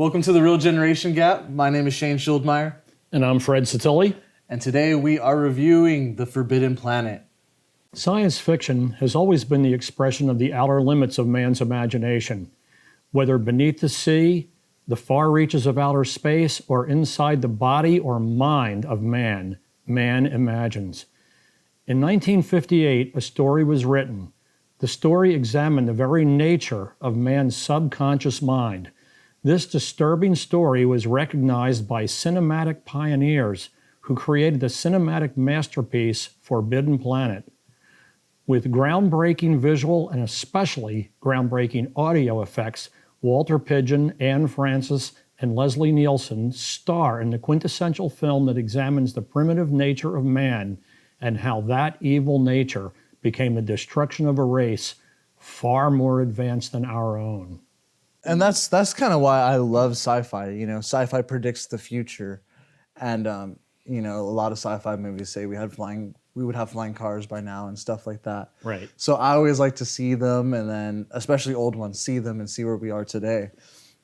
Welcome to The Real Generation Gap. My name is Shane Schildmeyer. And I'm Fred Sottile. And today we are reviewing The Forbidden Planet. Science fiction has always been the expression of the outer limits of man's imagination. Whether beneath the sea, the far reaches of outer space, or inside the body or mind of man, man imagines. In 1958, a story was written. The story examined the very nature of man's subconscious mind. This disturbing story was recognized by cinematic pioneers who created the cinematic masterpiece Forbidden Planet. With groundbreaking visual and especially groundbreaking audio effects, Walter Pidgeon, Anne Francis, and Leslie Nielsen star in the quintessential film that examines the primitive nature of man and how that evil nature became the destruction of a race far more advanced than our own. And that's kind of why I love sci-fi. You know, sci-fi predicts the future. And, you know, a lot of sci-fi movies say we would have flying cars by now and stuff like that. Right. So I always like to see them, and then, especially old ones, see them and see where we are today.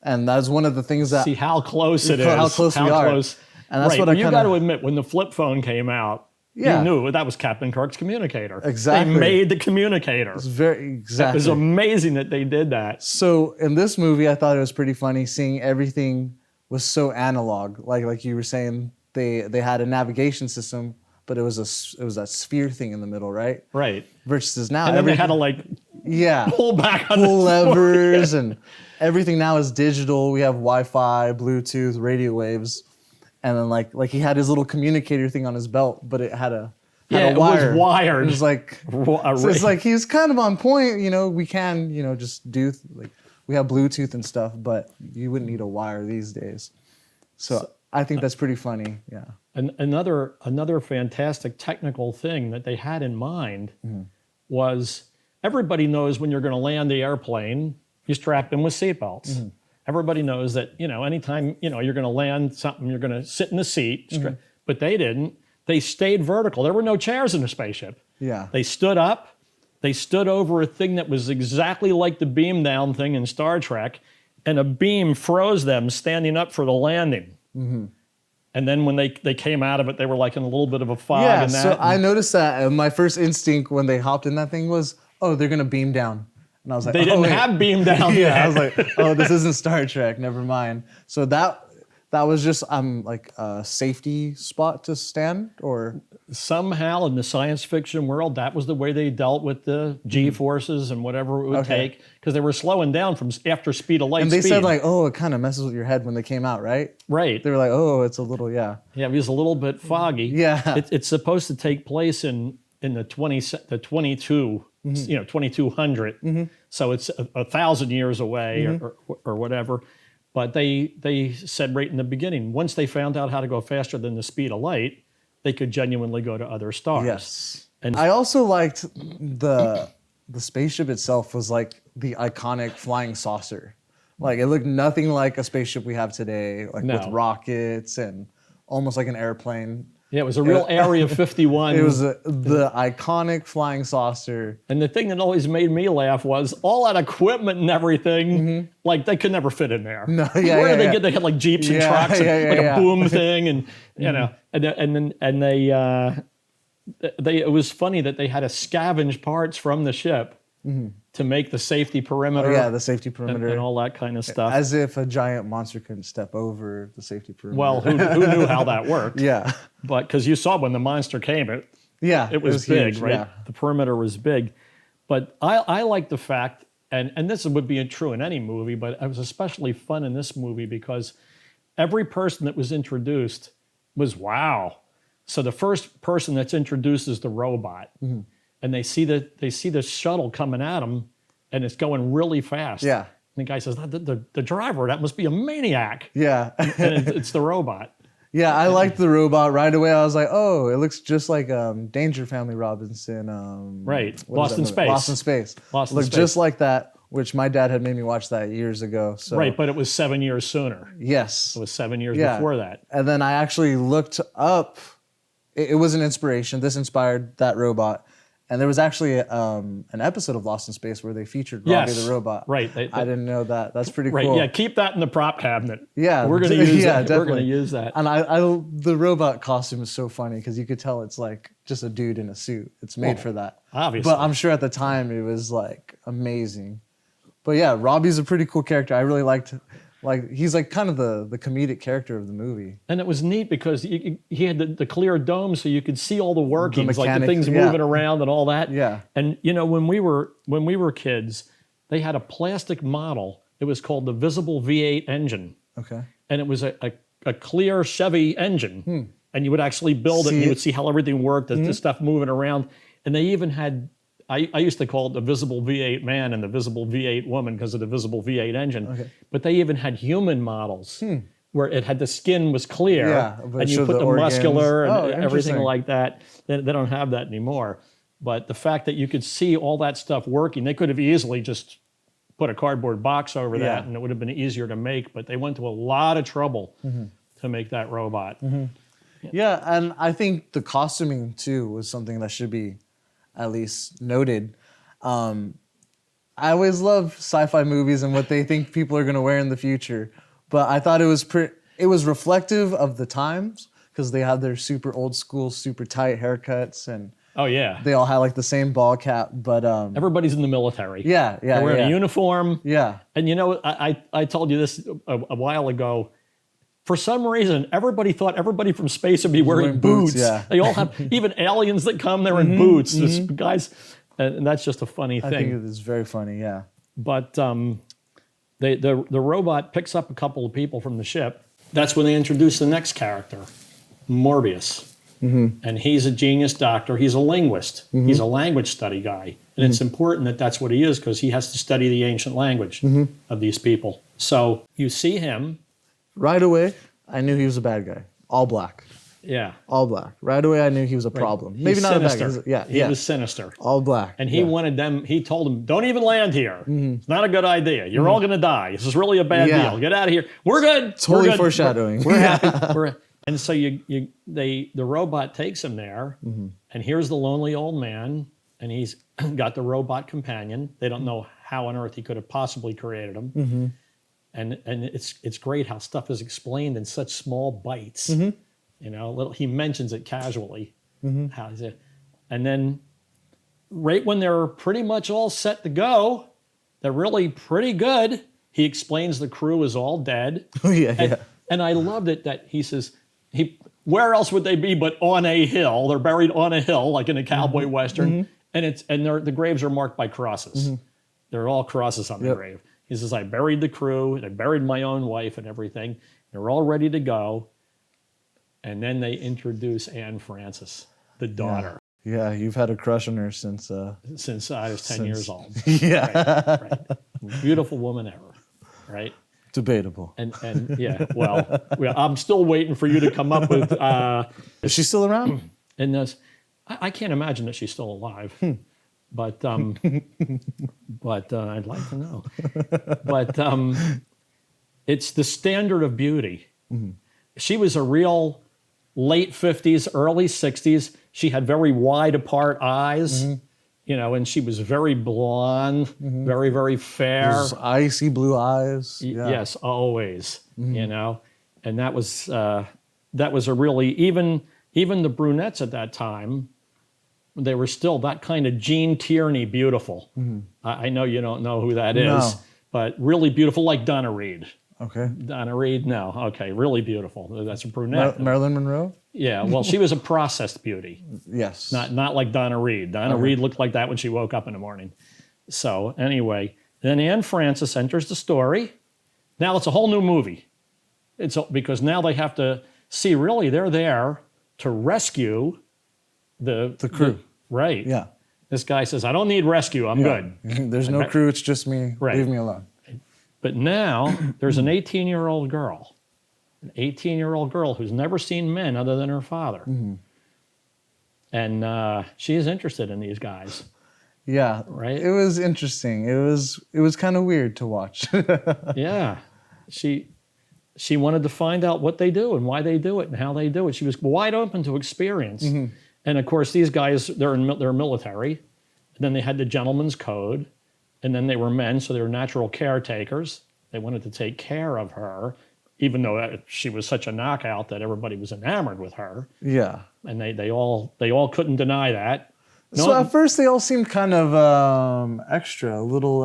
And that's one of the things that... See how close it is. How close we are. And that's what I You got to admit, when the flip phone came out, yeah, you knew that was Captain Kirk's communicator. Exactly. They made the communicator. It's exactly. It was amazing that they did that. So in this movie, I thought it was pretty funny seeing everything was so analog. Like you were saying, they had a navigation system, but it was that sphere thing in the middle, right? Right. Versus now, and then they had to pull back on pull levers, and everything now is digital. We have Wi-Fi, Bluetooth, radio waves. And then like he had his little communicator thing on his belt, but it had a wire. It was wired. It was like, so it's like he's kind of on point. You know, we can, you know, just do we have Bluetooth and stuff, but you wouldn't need a wire these days. So I think that's pretty funny. Yeah. And another fantastic technical thing that they had in mind was everybody knows when you're going to land the airplane, you strap in with seatbelts. Mm-hmm. Everybody knows that, you know, anytime, you know, you're going to land something, you're going to sit in the seat. But they didn't. They stayed vertical. There were no chairs in the spaceship. Yeah. They stood up. They stood over a thing that was exactly like the beam down thing in Star Trek, and a beam froze them standing up for the landing. Mm-hmm. And then when they came out of it, they were like in a little bit of a fog. Yeah, and that. So I noticed that, and my first instinct when they hopped in that thing was, oh, they're going to beam down. And I was like, they didn't have beam down yeah, yet. I was like, oh, this isn't Star Trek. Never mind. So that was just like a safety spot to stand, or somehow in the science fiction world, that was the way they dealt with the G-forces and whatever it would take, because they were slowing down from after speed of light. And they said like, oh, it kind of messes with your head when they came out, right? Right. They were like, oh, it's a little, yeah. Yeah, it was a little bit foggy. Yeah. It's supposed to take place in the 22. You know, 2200. So it's 1,000 years away or whatever. But they said right in the beginning, once they found out how to go faster than the speed of light, they could genuinely go to other stars. Yes. And I also liked the spaceship itself was like the iconic flying saucer. Like it looked nothing like a spaceship we have today, like with rockets and almost like an airplane. Yeah, it was a real Area 51. It was the iconic flying saucer. And the thing that always made me laugh was all that equipment and everything, like they could never fit in there. No, Where did they get? They had like Jeeps and trucks and like a boom thing, and you know, and they it was funny that they had to scavenge parts from the ship to make the safety perimeter. Oh, yeah, the safety perimeter and all that kind of stuff. As if a giant monster couldn't step over the safety perimeter. Well, who knew how that worked? Yeah. But because you saw when the monster came, it was big, huge, right? Yeah. The perimeter was big. But I like the fact, and this would be true in any movie, but it was especially fun in this movie because every person that was introduced was wow. So the first person that's introduced is the robot. And they see the shuttle coming at them, and it's going really fast. Yeah. And the guy says, the driver, that must be a maniac. Yeah. And it's the robot. Yeah, I liked the robot right away. I was like, oh, it looks just like Danger Family Robinson. Right. Lost in Space. Lost in Space. Looked just like that, which my dad had made me watch that years ago. So. Right, but it was 7 years sooner. Yes. It was 7 years before that. And then I actually looked up. It was an inspiration. This inspired that robot. And there was actually an episode of Lost in Space where they featured Robbie the robot. Right. I didn't know that. That's pretty right, cool. Yeah, keep that in the prop cabinet. Yeah, we're going to use that. Definitely. We're going to use that. And the robot costume is so funny because you could tell it's like just a dude in a suit. It's made for that. Obviously. But I'm sure at the time it was like amazing. But yeah, Robbie's a pretty cool character. I really liked. Like he's like kind of the comedic character of the movie. And it was neat because he had the clear dome, so you could see all the workings, like the things yeah. moving around and all that. Yeah. And you know, when we were kids, they had a plastic model. It was called the visible V8 engine. Okay. And it was a clear Chevy engine. And you would actually build it, and you would see how everything worked, the stuff moving around. And they even had, I used to call it the visible V8 man and the visible V8 woman because of the visible V8 engine. Okay. But they even had human models where it had the skin was clear, and you put the muscular and everything like that. They don't have that anymore. But the fact that you could see all that stuff working, they could have easily just put a cardboard box over that and it would have been easier to make. But they went to a lot of trouble to make that robot. Yeah, and I think the costuming too was something that should be at least noted. I always love sci-fi movies and what they think people are going to wear in the future, but I thought it was reflective of the times because they had their super old school, super tight haircuts, and they all had like the same ball cap. But everybody's in the military. They're wearing a uniform. Yeah, and you know, I told you this a while ago. For some reason, everybody thought everybody from space would be wearing boots. Yeah. They all have, even aliens that come, they're in boots. Just guys, and that's just a funny thing. I think it is very funny, yeah. But the robot picks up a couple of people from the ship. That's when they introduce the next character, Morbius. And he's a genius doctor. He's a linguist. He's a language study guy. And it's important that that's what he is because he has to study the ancient language of these people. So you see him. Right away, I knew he was a bad guy. All black. Yeah. All black. Right away, I knew he was a problem. Maybe not sinister. a bad guy. He was sinister. All black. And he wanted them, he told them, don't even land here. It's not a good idea. You're all going to die. This is really a bad deal. Get out of here. We're good. Totally We're good. foreshadowing. We're happy. And so the robot takes him there, and here's the lonely old man, and he's got the robot companion. They don't know how on earth he could have possibly created him. And it's great how stuff is explained in such small bites. You know, he mentions it casually. How is it? And then right when they're pretty much all set to go, they're really pretty good. He explains the crew is all dead. And I loved it that he says, where else would they be but on a hill? They're buried on a hill, like in a cowboy western. And the graves are marked by crosses. They're all crosses on the grave. He says, I buried the crew, and I buried my own wife and everything. They're all ready to go. And then they introduce Anne Francis, the daughter. Yeah, you've had a crush on her since I was 10 years old. Right. Beautiful woman ever, right? Debatable. And well, I'm still waiting for you to come up with... Is she still around? And I can't imagine that she's still alive. But I'd like to know. But it's the standard of beauty. She was a real late 50s, early 60s. She had very wide apart eyes, you know, and she was very blonde, very, very fair. Those icy blue eyes. Yes, always, you know. And that was a really, even the brunettes at that time, they were still that kind of Jean Tierney beautiful. I know you don't know who that is, but really beautiful, like Donna Reed. Okay. Donna Reed, no. Okay, really beautiful. That's a brunette. Marilyn Monroe? Yeah, well, she was a processed beauty. Yes. Not like Donna Reed. Donna Reed looked like that when she woke up in the morning. So anyway, then Anne Francis enters the story. Now it's a whole new movie. Because now they have to see, really, they're there to rescue the crew. Right. Yeah. This guy says, I don't need rescue. I'm good. There's no crew. It's just me. Right. Leave me alone. But now there's an 18-year-old girl. An 18-year-old girl who's never seen men other than her father. And she is interested in these guys. Yeah. Right? It was interesting. It was kind of weird to watch. Yeah. She wanted to find out what they do and why they do it and how they do it. She was wide open to experience. And of course, these guys, they're military. And then they had the gentleman's code. And then they were men, so they were natural caretakers. They wanted to take care of her, even though she was such a knockout that everybody was enamored with her. Yeah. And they all couldn't deny that. So at first they all seemed kind of extra, a little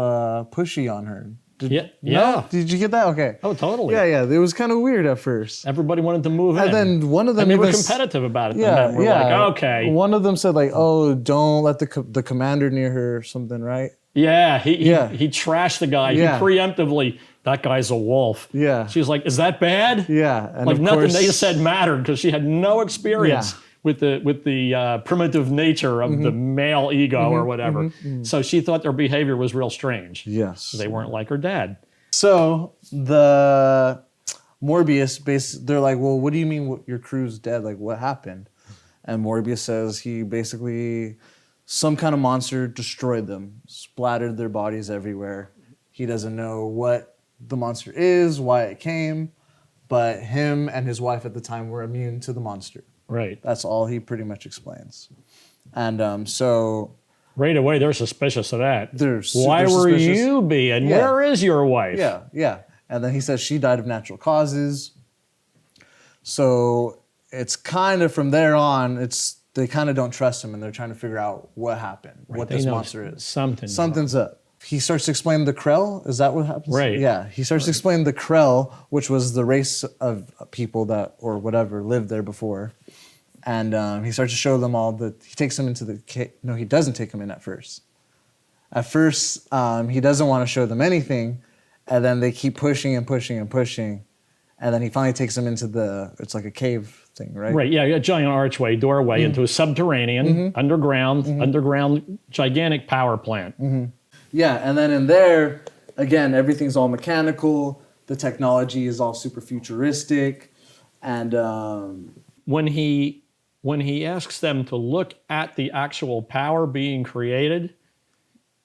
pushy on her. Yeah. Did you get that? Okay. Oh, totally. Yeah. It was kind of weird at first. Everybody wanted to move in. And then one of them... And they were competitive about it. Yeah, We're like, okay. One of them said like, oh, don't let the commander near her or something, right? Yeah, he trashed the guy. Yeah. He preemptively, that guy's a wolf. Yeah. She was like, is that bad? Yeah. And like of nothing course, they said mattered because she had no experience with the primitive nature of the male ego or whatever. So she thought their behavior was real strange. Yes. They weren't like her dad. So the Morbius, they're like, well, what do you mean your crew's dead? Like, what happened? And Morbius says he basically, some kind of monster destroyed them, splattered their bodies everywhere. He doesn't know what the monster is, why it came, but him and his wife at the time were immune to the monster. Right. That's all he pretty much explains. And so... Right away, they're suspicious of that. They're super Why were suspicious. you being? Yeah. Where is your wife? Yeah. And then he says she died of natural causes. So it's kind of from there on, they kind of don't trust him and they're trying to figure out what happened, what this monster is. Something's up. He starts to explain the Krell. Is that what happens? Right. Yeah. He starts to explain the Krell, which was the race of people that, or whatever, lived there before. And he starts to show them all he takes them into the cave. No, he doesn't take them in at first. At first, he doesn't want to show them anything. And then they keep pushing and pushing and pushing. And then he finally takes them into it's like a cave thing, right? Right, yeah, a giant archway, doorway into a subterranean, underground, gigantic power plant. Yeah, and then in there, again, everything's all mechanical. The technology is all super futuristic. And when he asks them to look at the actual power being created,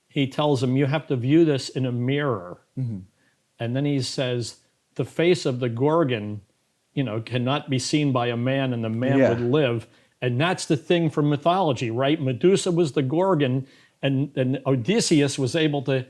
he tells them, you have to view this in a mirror. And then he says, the face of the Gorgon, cannot be seen by a man and the man would live. And that's the thing from mythology, right? Medusa was the Gorgon and Odysseus was able to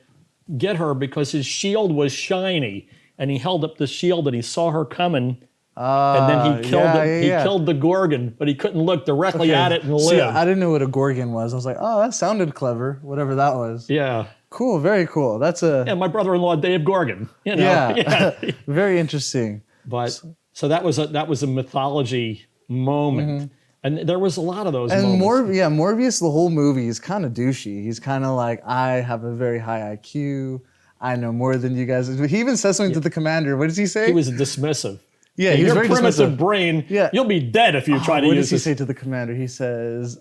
get her because his shield was shiny and he held up the shield and he saw her coming. And then he killed the Gorgon, but he couldn't look directly at it and live. See, I didn't know what a Gorgon was. I was like, oh, that sounded clever, whatever that was. Yeah. Cool, very cool. That's my brother-in-law, Dave Gorgon. Very interesting. But so that was a mythology moment. And there was a lot of those moments. Morbius, the whole movie, is kind of douchey. He's kind of like, I have a very high IQ. I know more than you guys. He even says something to the commander. What does he say? He was dismissive. Yeah, he's your very primitive dismissive. brain, you'll be dead if you try to use it. What does he say to the commander? He says,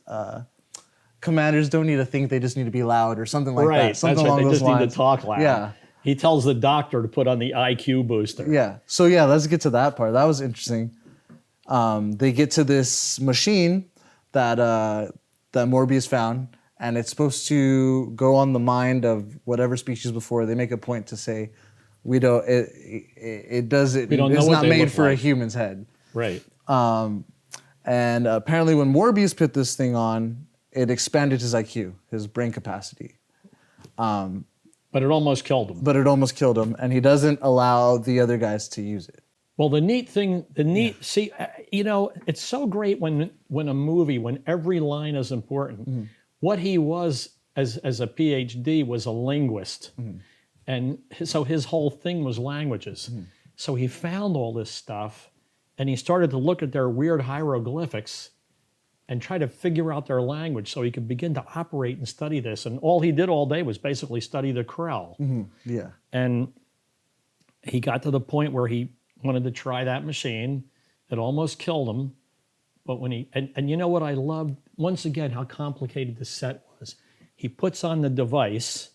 commanders don't need to think, they just need to be loud or something like that. Something that's right. They just lines. need to talk loud. Yeah. He tells the doctor to put on the IQ booster. Yeah. So let's get to that part. That was interesting. They get to this machine that Morbius found, and it's supposed to go on the mind of whatever species before. They make a point to say, we don't. It doesn't. It's not made for a human's head. Right. And apparently, when Morbius put this thing on, it expanded his IQ, his brain capacity. But it almost killed him. And he doesn't allow the other guys to use it. Well, see, it's so great when a movie, when every line is important. What he was as a PhD was a linguist. And so his whole thing was languages. So he found all this stuff and he started to look at their weird hieroglyphics and try to figure out their language so he could begin to operate and study this. And all he did all day was basically study the Krell. Yeah. And he got to the point where he wanted to try that machine. It almost killed him. But when and you know what I loved? Once again, how complicated the set was. He puts on the device,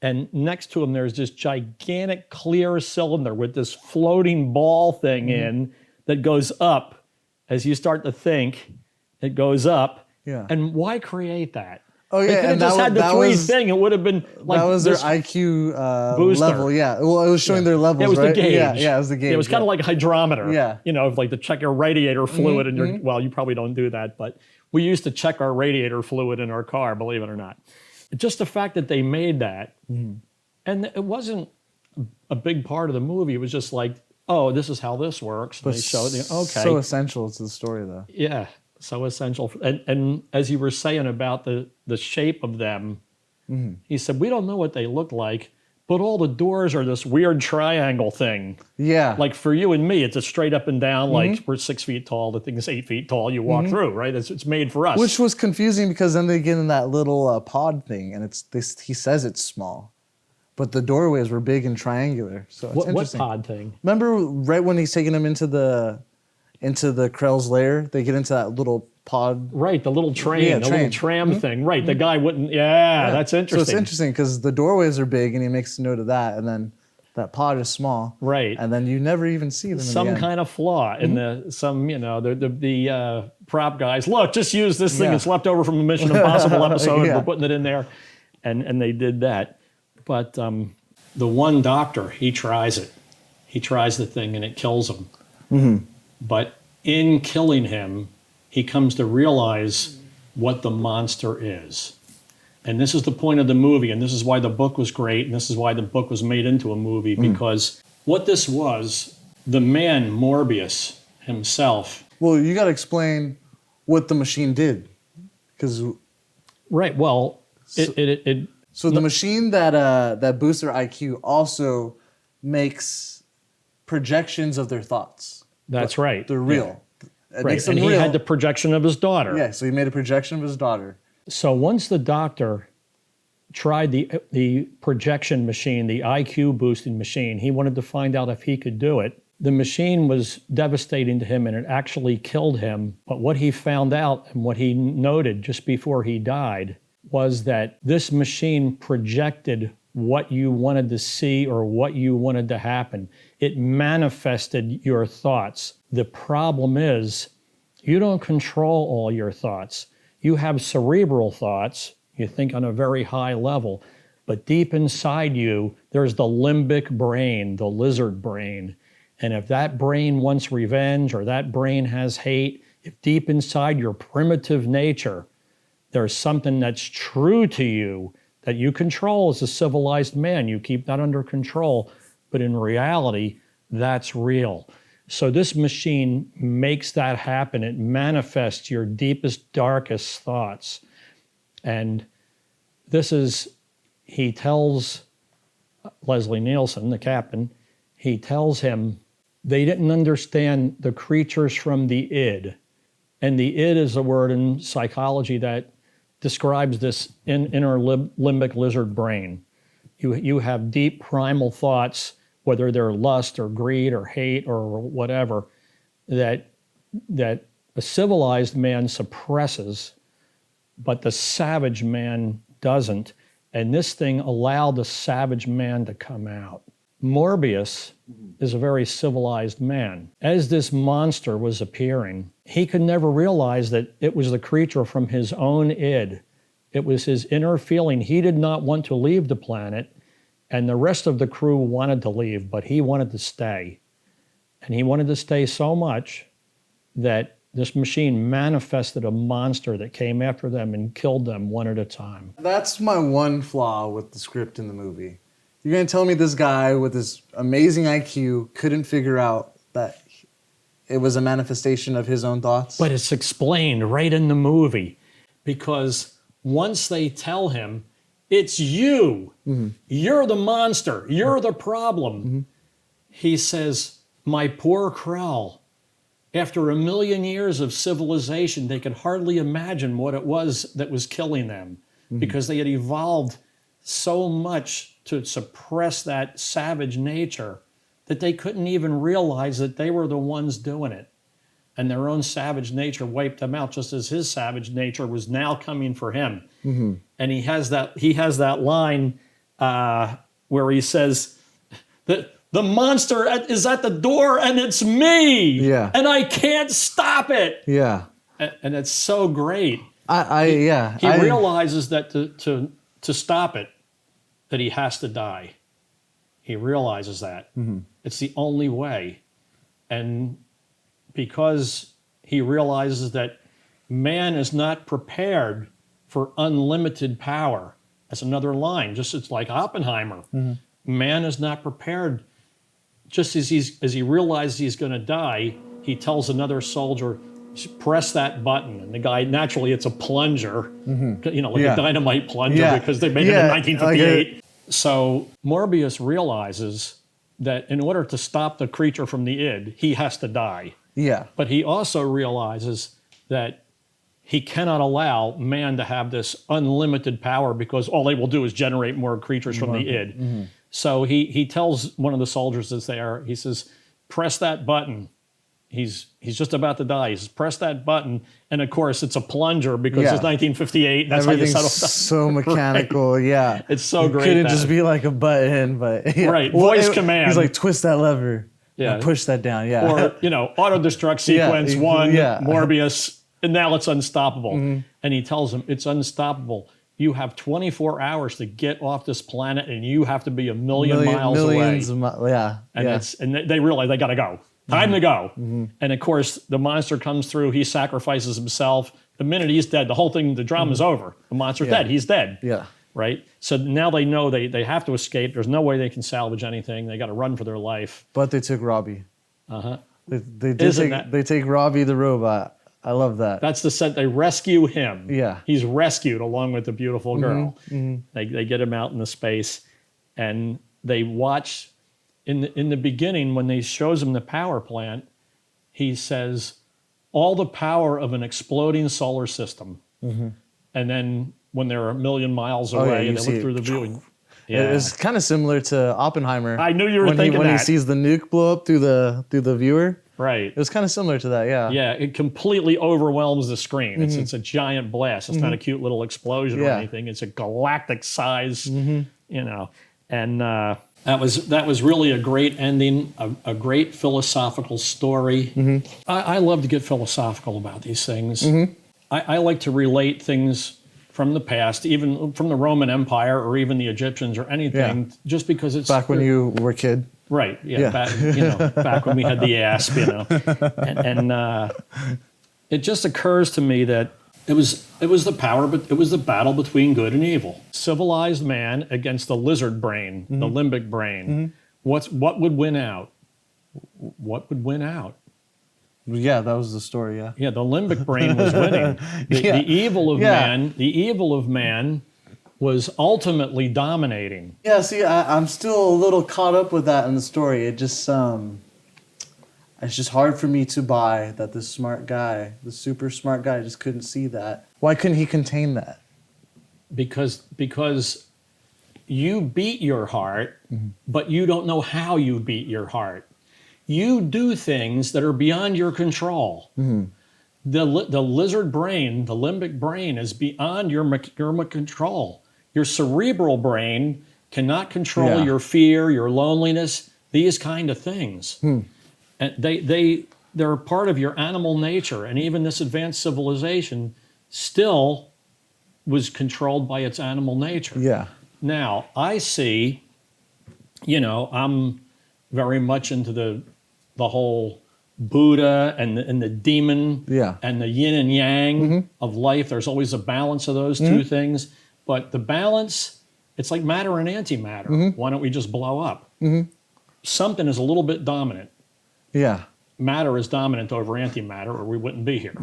and next to him there's this gigantic clear cylinder with this floating ball thing in that goes up as you start to think. It goes up. Yeah. And why create that? Oh yeah, They could have and just had the that three was thing. It would have been like that was their this IQ booster. level. Yeah, well, it was showing their levels. It was right? the gauge. Yeah, it was the gauge. It was kind of like a hydrometer. Yeah. You know, like to check your radiator fluid in your. Well, you probably don't do that, but we used to check our radiator fluid in our car. Believe it or not, just the fact that they made that, and it wasn't a big part of the movie. It was just like, oh, this is how this works. And they showed. Okay. So essential to the story, though. Yeah. So essential. And as you were saying about the shape of them, he said, we don't know what they look like, but all the doors are this weird triangle thing. Yeah. Like for you and me, it's a straight up and down, like we're 6 feet tall, the thing is 8 feet tall, you walk through, right? It's made for us. Which was confusing because then they get in that little pod thing, and he says it's small. But the doorways were big and triangular. So it's interesting. What pod thing? Remember right when he's taking them into the Krell's lair, they get into that little pod. Right, the little train, the little tram thing. Right, the guy wouldn't, that's interesting. So it's interesting because the doorways are big and he makes a note of that, and then that pod is small. Right. And then you never even see them Some in the end. kind of flaw in the prop guys. Look, just use this thing. Yeah. It's left over from the Mission Impossible episode. Yeah. We're putting it in there. And they did that. But the one doctor, he tries it. He tries the thing and it kills him. But in killing him, he comes to realize what the monster is. And this is the point of the movie, and this is why the book was great, and this is why the book was made into a movie, because what this was, the man Morbius himself. Well, you got to explain what the machine did, because Right. Well, so the machine that boosts their IQ also makes projections of their thoughts. That's right. They're real. It makes them And he real. had the projection of his daughter. Yeah, so he made a projection of his daughter. So once the doctor tried the projection machine, the IQ boosting machine, he wanted to find out if he could do it. The machine was devastating to him and it actually killed him. But what he found out and what he noted just before he died was that this machine projected what you wanted to see or what you wanted to happen. It manifested your thoughts. The problem is you don't control all your thoughts. You have cerebral thoughts. You think on a very high level, but deep inside you, there's the limbic brain, the lizard brain. And if that brain wants revenge or that brain has hate, if deep inside your primitive nature, there's something that's true to you that you control as a civilized man, you keep that under control, but in reality, that's real. So this machine makes that happen. It manifests your deepest, darkest thoughts. And this is, he tells Leslie Nielsen, the captain, he tells him they didn't understand the creatures from the id. And the id is a word in psychology that describes this inner limbic lizard brain. You have deep primal thoughts, whether they're lust or greed or hate or whatever, that a civilized man suppresses, but the savage man doesn't. And this thing allowed the savage man to come out. Morbius is a very civilized man. As this monster was appearing, he could never realize that it was the creature from his own id. It was his inner feeling. He did not want to leave the planet, and the rest of the crew wanted to leave, but he wanted to stay. And he wanted to stay so much that this machine manifested a monster that came after them and killed them one at a time. That's my one flaw with the script in the movie. You're going to tell me this guy with his amazing IQ couldn't figure out that it was a manifestation of his own thoughts? But it's explained right in the movie, because once they tell him, it's you, you're the monster, you're the problem, he says, my poor Krell, after 1 million years of civilization, they could hardly imagine what it was that was killing them, because they had evolved so much to suppress that savage nature that they couldn't even realize that they were the ones doing it. And their own savage nature wiped them out, just as his savage nature was now coming for him. And he has that line where he says that the monster is at the door and it's me, Yeah. and I can't stop it. Yeah. And it's so great. He realizes that to stop it, that he has to die. He realizes that. It's the only way. And because he realizes that man is not prepared for unlimited power. That's another line. Just it's like Oppenheimer. Man is not prepared. Just as he realizes he's going to die, he tells another soldier, press that button. And the guy, naturally, it's a plunger, a dynamite plunger, because they made it in 1958. So Morbius realizes that in order to stop the creature from the id, he has to die. Yeah. But he also realizes that he cannot allow man to have this unlimited power because all they will do is generate more creatures from the id. So he tells one of the soldiers that's there, he says, press that button. He's just about to die. He says, press that button. And of course, it's a plunger because it's 1958. That's how you settle stuff. So mechanical, yeah. It's so great. Couldn't just be like a button, but right, voice command. He's like, twist that lever. Yeah. Push that down, yeah. Or, auto destruct sequence 1, Morbius, and now it's unstoppable. And he tells him, it's unstoppable. You have 24 hours to get off this planet, and you have to be a million miles away. And they realize they got to go. Time to go. And of course, the monster comes through. He sacrifices himself. The minute he's dead, the whole thing, the drama's over. The monster's dead. He's dead. Yeah. Right? So now they know they have to escape. There's no way they can salvage anything. They got to run for their life. But they took Robbie. They take Robbie the robot. I love that. That's the set. They rescue him. Yeah. He's rescued along with the beautiful girl. They get him out into space, and they watch. In the beginning, when they shows him the power plant, he says, all the power of an exploding solar system. And then when they're a million miles away and they look through the view. It's kind of similar to Oppenheimer. I knew you were thinking when he sees the nuke blow up through the viewer. Right. It was kind of similar to that, yeah. Yeah, it completely overwhelms the screen. It's a giant blast. It's not a cute little explosion or anything. It's a galactic size, and that was really a great ending, a great philosophical story. I love to get philosophical about these things. I like to relate things from the past, even from the Roman Empire or even the Egyptians or anything, just because it's... Back when you were a kid. Right, back when we had the asp, and it just occurs to me that it was the battle between good and evil. Civilized man against the lizard brain, the limbic brain. What would win out? What would win out? Yeah, that was the story. Yeah. Yeah, the limbic brain was winning. The evil of man was ultimately dominating. Yeah, see, I'm still a little caught up with that in the story. It just it's just hard for me to buy that this smart guy, the super smart guy, just couldn't see that. Why couldn't he contain that? Because you beat your heart, but you don't know how you beat your heart. You do things that are beyond your control. The lizard brain, the limbic brain, is beyond your control. Your cerebral brain cannot control your fear, your loneliness, these kind of things. And they're part of your animal nature. And even this advanced civilization still was controlled by its animal nature. Yeah. Now, I see, I'm very much into the whole Buddha and the demon and the yin and yang of life. There's always a balance of those two things. But the balance, it's like matter and antimatter. Why don't we just blow up? Something is a little bit dominant. Yeah. Matter is dominant over antimatter, or we wouldn't be here.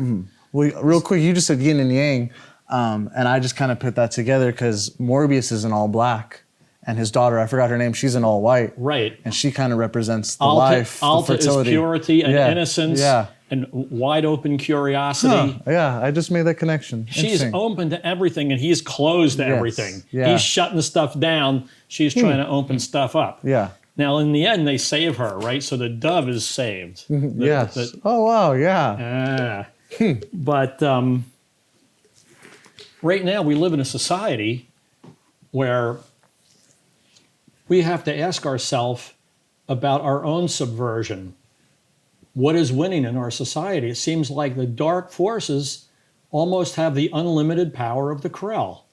Well, real quick, you just said yin and yang, and I just kind of put that together because Morbius is in all black, and his daughter, I forgot her name, she's in all white. Right. And she kind of represents the life, the fertility. Is purity and innocence and wide open curiosity. Yeah, I just made that connection. She's open to everything, and he's closed to everything. He's shutting the stuff down. She's trying to open stuff up. Yeah. Now, in the end, they save her, right? So the dove is saved. Yes. Oh, wow, yeah. But right now, we live in a society where we have to ask ourselves about our own subversion. What is winning in our society? It seems like the dark forces almost have the unlimited power of the Krell.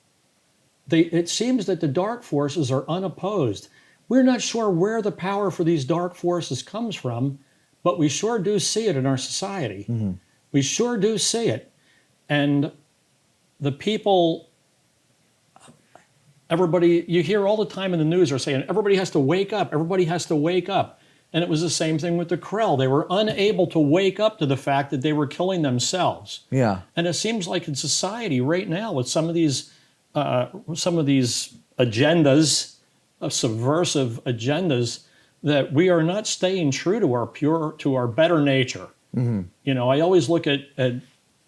It seems that the dark forces are unopposed. We're not sure where the power for these dark forces comes from, but we sure do see it in our society. Mm-hmm. We sure do see it. And the people, everybody, you hear all the time in the news are saying, everybody has to wake up, everybody has to wake up. And it was the same thing with the Krell. They were unable to wake up to the fact that they were killing themselves. Yeah. And it seems like in society right now with some of these agendas, subversive agendas, that we are not staying true to our better nature. Mm-hmm. You know, I always look at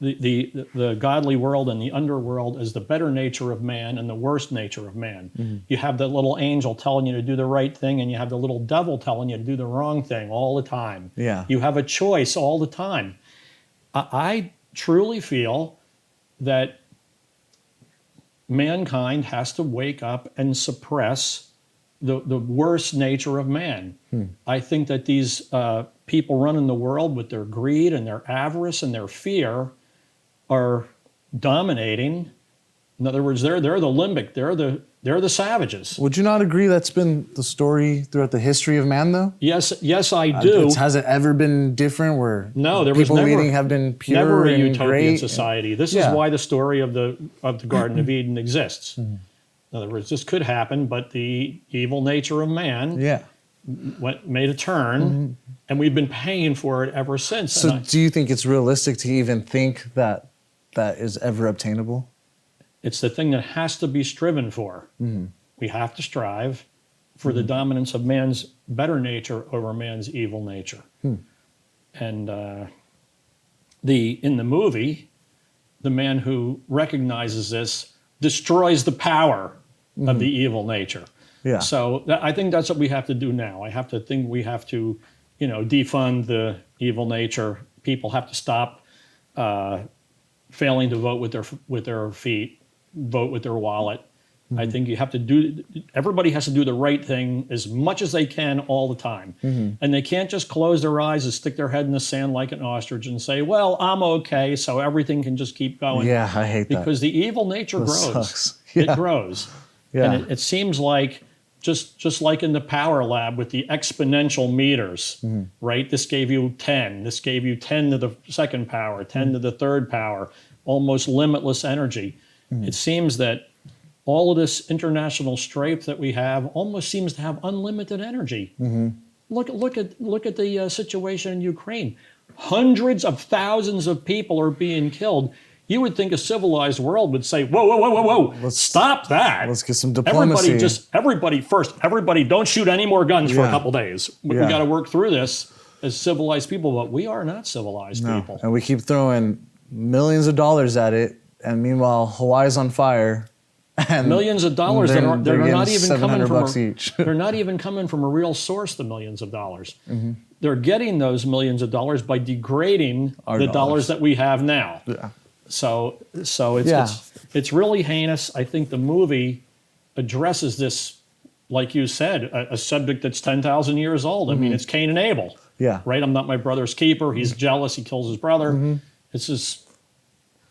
the godly world and the underworld as the better nature of man and the worst nature of man. Mm-hmm. You have the little angel telling you to do the right thing, and you have the little devil telling you to do the wrong thing all the time. Yeah. You have a choice all the time. I truly feel that mankind has to wake up and suppress the worst nature of man. I think that these people running the world with their greed and their avarice and their fear are dominating. In other words, they're the limbic. They're the savages. Would you not agree that's been the story throughout the history of man, though? Yes, I do. Has it ever been different where no, there was people never, leading have been pure never a and utopian great? society. This is why the story of the Garden of Eden exists. Mm-hmm. In other words, this could happen, but the evil nature of man made a turn, mm-hmm. and we've been paying for it ever since. So do you think it's realistic to even think that is ever obtainable? It's the thing that has to be striven for. Mm-hmm. We have to strive for the dominance of man's better nature over man's evil nature. And in the movie, the man who recognizes this destroys the power of the evil nature. Yeah. So I think that's what we have to do now. I think we have to, defund the evil nature. People have to stop failing to vote with their feet, vote with their wallet. Mm-hmm. I think everybody has to do the right thing as much as they can all the time. Mm-hmm. And they can't just close their eyes and stick their head in the sand like an ostrich and say, well, I'm okay, so everything can just keep going. Yeah, I hate that. Because the evil nature grows. Sucks. Yeah. It grows. Yeah. And it seems like, just like in the power lab with the exponential meters, right? This gave you 10. This gave you 10 to the second power, 10 to the third power, almost limitless energy. It seems that all of this international strife that we have almost seems to have unlimited energy. Mm-hmm. Look at the situation in Ukraine. Hundreds of thousands of people are being killed. You would think a civilized world would say, whoa, stop that. Let's get some diplomacy. Everybody don't shoot any more guns for a couple days. We got to work through this as civilized people, but we are not civilized people. And we keep throwing millions of dollars at it, and meanwhile, Hawaii's on fire. And millions of dollars they're not even coming from each. They're not even coming from a real source, the millions of dollars. Mm-hmm. They're getting those millions of dollars by degrading the dollars that we have now. Yeah. So it's really heinous. I think the movie addresses this, like you said, a subject that's 10,000 years old. I mean, it's Cain and Abel. Yeah. Right? I'm not my brother's keeper. He's jealous. He kills his brother. Mm-hmm. It's just...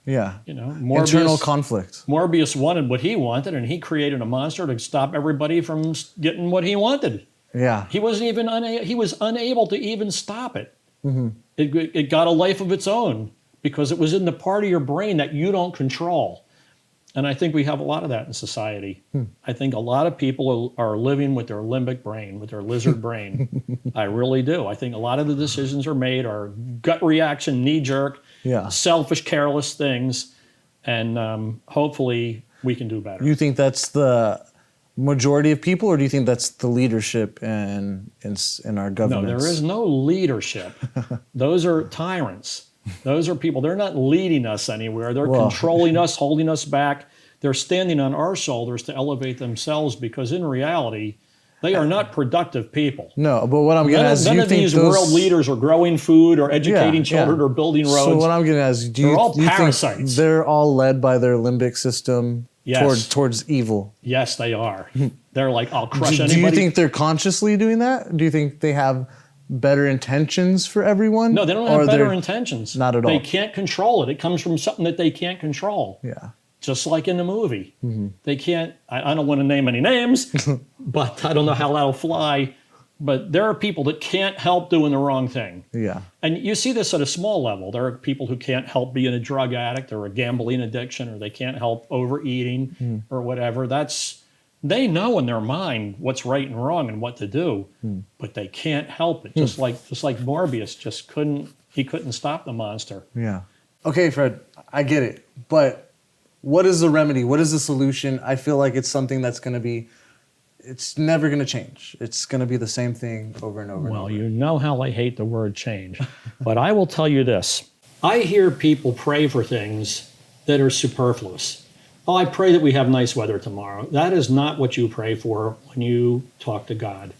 Yeah. Morbius, internal conflict. Morbius wanted what he wanted, and he created a monster to stop everybody from getting what he wanted. Yeah. He wasn't even he was unable to even stop it. Mm-hmm. It got a life of its own because it was in the part of your brain that you don't control. And I think we have a lot of that in society. I think a lot of people are living with their limbic brain, with their lizard brain. I really do. I think a lot of the decisions are made are gut reaction, knee-jerk, selfish, careless things. And hopefully we can do better. You think that's the majority of people, or do you think that's the leadership in our government? No, there is no leadership. Those are tyrants. Those are people, they're not leading us anywhere. They're controlling us, holding us back. They're standing on our shoulders to elevate themselves because in reality, they are not productive people. No, but what I'm getting at is none of these world leaders are growing food or educating children or building roads. So what I'm getting at is, they're all parasites. Think they're all led by their limbic system towards evil? Yes, they are. They're like, I'll crush anybody. Do you think they're consciously doing that? Do you think they have better intentions for everyone? No, they don't have better intentions. Not at all. They can't control it. It comes from something that they can't control. Yeah. Just like in the movie. They can't, I don't want to name any names, but I don't know how that'll fly. But there are people that can't help doing the wrong thing. Yeah. And you see this at a small level. There are people who can't help being a drug addict or a gambling addiction, or they can't help overeating or whatever. They know in their mind what's right and wrong and what to do, but they can't help it. Just like Morbius he couldn't stop the monster. Yeah. Okay, Fred, I get it. But what is the remedy? What is the solution? I feel like it's something that's going to be, it's never going to change. It's going to be the same thing over and over and over. Well, you know how I hate the word change. But I will tell you this. I hear people pray for things that are superfluous. Oh, I pray that we have nice weather tomorrow. That is not what you pray for when you talk to God.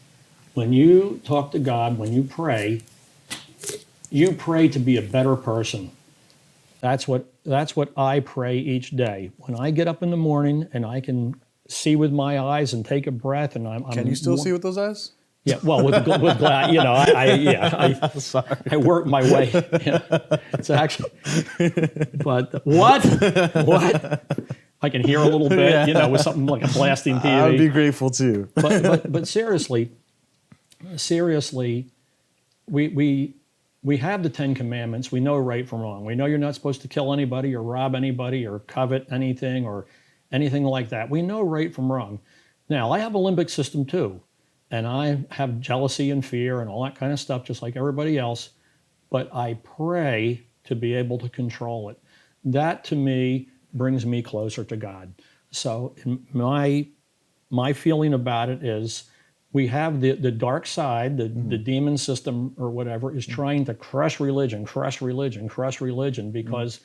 When you talk to God, when you pray to be a better person. That's what I pray each day. When I get up in the morning and I can see with my eyes and take a breath, and Can you still see with those eyes? Yeah, well, with glass, I work my way. Yeah. It's actually, but what? I can hear a little bit, with something like a blasting TV. I would be grateful too. but seriously, we have the 10 Commandments. We know right from wrong. We know you're not supposed to kill anybody or rob anybody or covet anything or anything like that. We know right from wrong. Now, I have a limbic system too, and I have jealousy and fear and all that kind of stuff, just like everybody else, but I pray to be able to control it. That, to me, brings me closer to God. So my feeling about it is, we have the dark side, the demon system or whatever is trying to crush religion, because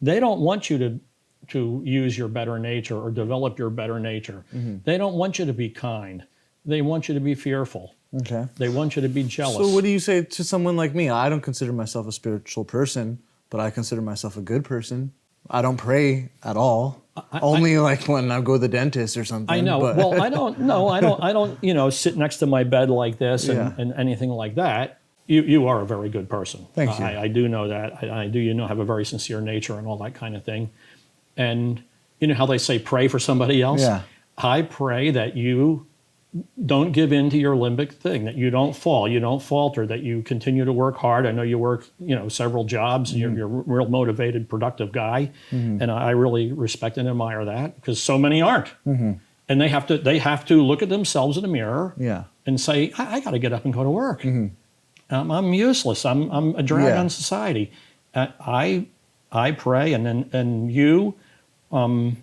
they don't want you to use your better nature or develop your better nature. They don't want you to be kind. They want you to be fearful. Okay. They want you to be jealous. So what do you say to someone like me? I don't consider myself a spiritual person, but I consider myself a good person. I don't pray at all. Only like when I go to the dentist or something. I know. But Well, I don't sit next to my bed like this and anything like that. You are a very good person. Thank you. I do know that. I do, have a very sincere nature and all that kind of thing. And you know how they say pray for somebody else? Yeah. I pray that you don't give in to your limbic thing, that you don't fall, you don't falter, that you continue to work hard. I know you work, several jobs. You're a real motivated, productive guy, and I really respect and admire that, because so many aren't, and they have to look at themselves in the mirror, and say, I got to get up and go to work. I'm useless. I'm a drag on society. I pray, and you don't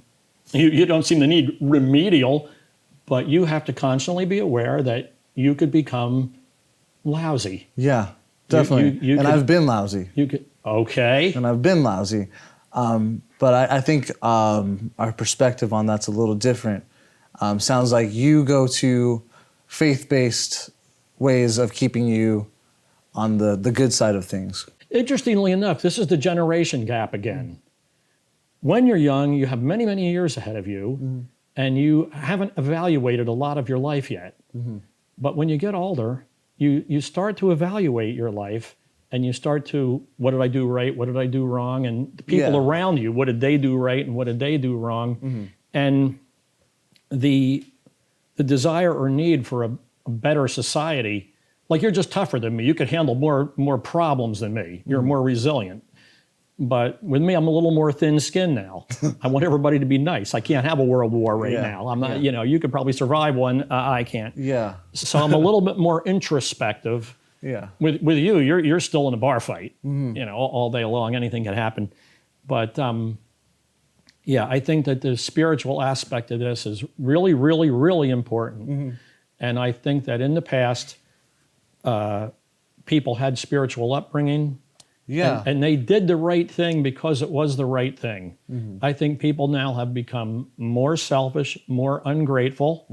seem to need remedial. But you have to constantly be aware that you could become lousy. Yeah, definitely. I've been lousy. Okay. And I've been lousy. But I think our perspective on that's a little different. Sounds like you go to faith-based ways of keeping you on the good side of things. Interestingly enough, this is the generation gap again. When you're young, you have many, many years ahead of you. And you haven't evaluated a lot of your life yet. But when you get older, you start to evaluate your life, and you start to, what did I do right? What did I do wrong? And the people around you, what did they do right and what did they do wrong? And the desire or need for a better society, like you're just tougher than me. You could handle more problems than me. You're more resilient. But with me, I'm a little more thin-skinned now. I want everybody to be nice. I can't have a world war right now. I'm not, you could probably survive one. I can't. Yeah. So I'm a little bit more introspective. Yeah. With you, you're still in a bar fight. All day long, anything can happen. But I think that the spiritual aspect of this is really, really, really important. And I think that in the past, people had spiritual upbringing. Yeah. And they did the right thing because it was the right thing. I think people now have become more selfish, more ungrateful,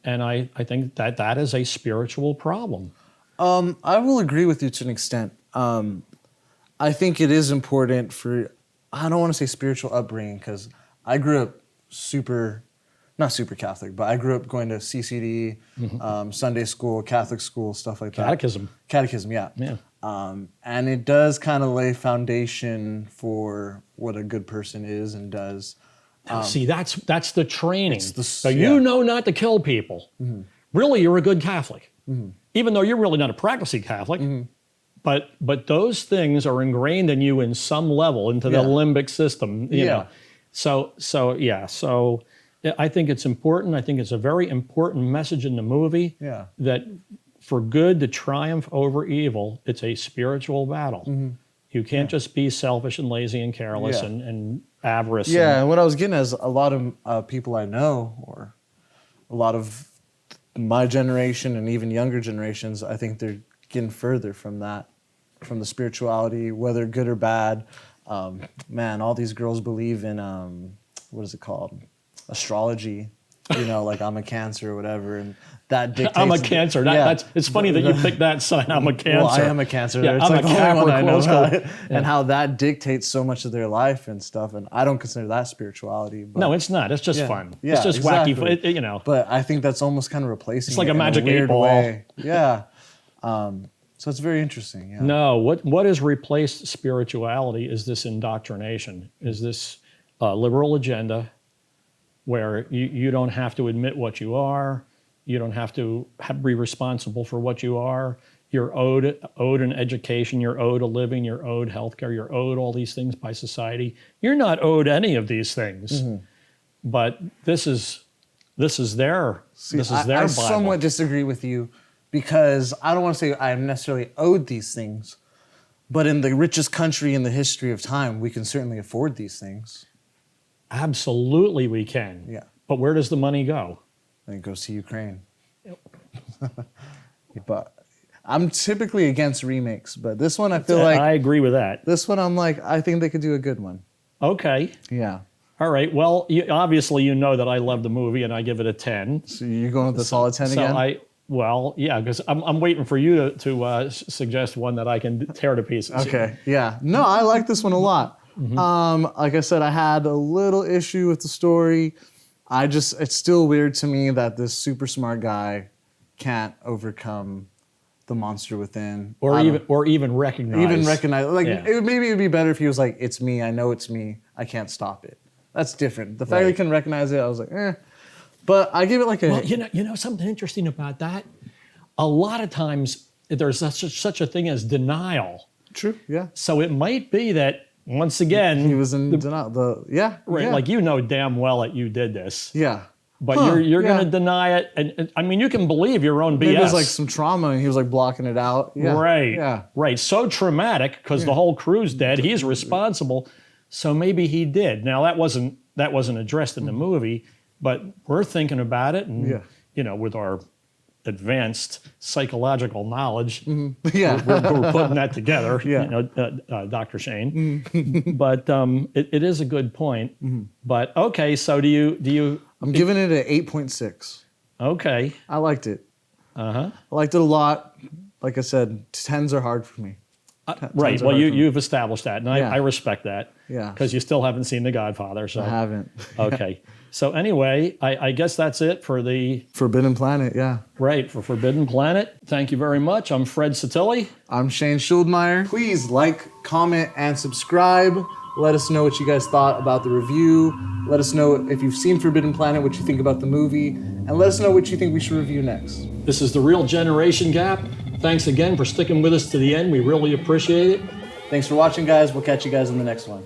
and I think that is a spiritual problem. I will agree with you to an extent. I think it is important for, I don't want to say spiritual upbringing, because I grew up super, not super Catholic, but I grew up going to CCD, Sunday school, Catholic school, stuff like that. Catechism, yeah. Yeah. And it does kind of lay foundation for what a good person is and does. See, that's the training. So yeah. you know not to kill people. Really, you're a good Catholic, even though you're really not a practicing Catholic. But those things are ingrained in you in some level into the limbic system. You know. So I think it's important. I think it's a very important message in the movie that for good to triumph over evil, it's a spiritual battle. You can't just be selfish and lazy and careless and avarice. Yeah, and what I was getting at is a lot of people I know, or a lot of my generation and even younger generations, I think they're getting further from that, from the spirituality, whether good or bad. Man, all these girls believe in, what is it called? Astrology. You know, like I'm a Cancer or whatever, and that dictates. I'm a Cancer. It's funny that you picked that sign. I'm a Cancer. Well, I am a Cancer. Yeah, it's I'm like a the only one I know Capricorn. and how that dictates so much of their life and stuff. And I don't consider that spirituality. But No, it's not. It's just fun. Yeah, it's just exactly. wacky. You know. But I think that's almost kind of replacing. It's like it a magic in a weird 8 ball. way. Yeah. So it's very interesting. Yeah. No, what has replaced spirituality is this indoctrination, is this liberal agenda where you don't have to admit what you are, you don't have to be responsible for what you are. You're owed an education, you're owed a living, you're owed healthcare, you're owed all these things by society. You're not owed any of these things, but this is their Bible. I somewhat disagree with you because I don't want to say I am necessarily owed these things, but in the richest country in the history of time, we can certainly afford these things. Absolutely we can. Yeah. But where does the money go? And it goes to Ukraine. But I'm typically against remakes, but this one I feel like... I agree with that. This one I'm like, I think they could do a good one. Okay. Yeah. All right. Well, obviously you know that I love the movie and I give it a 10. So you're going with the solid 10 again? Because I'm waiting for you to suggest one that I can tear to pieces. Okay. Yeah. No, I like this one a lot. Like I said, I had a little issue with the story. It's still weird to me that this super smart guy can't overcome the monster within. Or even recognize. Like, maybe it'd be better if he was like, it's me, I know it's me, I can't stop it. That's different. The fact that he can recognize it, I was like, eh. But I give it like a... Well, you know something interesting about that? A lot of times there's such a thing as denial. True, yeah. So it might be that, once again... He was in denial. Right, like you know damn well that you did this. Yeah. But you're going to deny it. And I mean, you can believe your own BS. Maybe it was like some trauma and he was like blocking it out. Yeah. Right. Yeah. Right. So traumatic because the whole crew's dead. He's responsible. So maybe he did. Now that wasn't addressed in the movie, but we're thinking about it, and you know, with our advanced psychological knowledge, we're putting that together. You know, Dr. Shane. But it is a good point. But okay, so do you? I'm giving it an 8.6. Okay. I liked it. I liked it a lot. Like I said, 10s are hard for me. Right. Well, you've established that, and I respect that. Yeah. Because you still haven't seen The Godfather. So I haven't. Okay. So anyway, I guess that's it for the... Forbidden Planet, yeah. Right, for Forbidden Planet. Thank you very much. I'm Fred Sottile. I'm Shane Schildmeyer. Please like, comment, and subscribe. Let us know what you guys thought about the review. Let us know if you've seen Forbidden Planet, what you think about the movie. And let us know what you think we should review next. This is The Real Generation Gap. Thanks again for sticking with us to the end. We really appreciate it. Thanks for watching, guys. We'll catch you guys in the next one.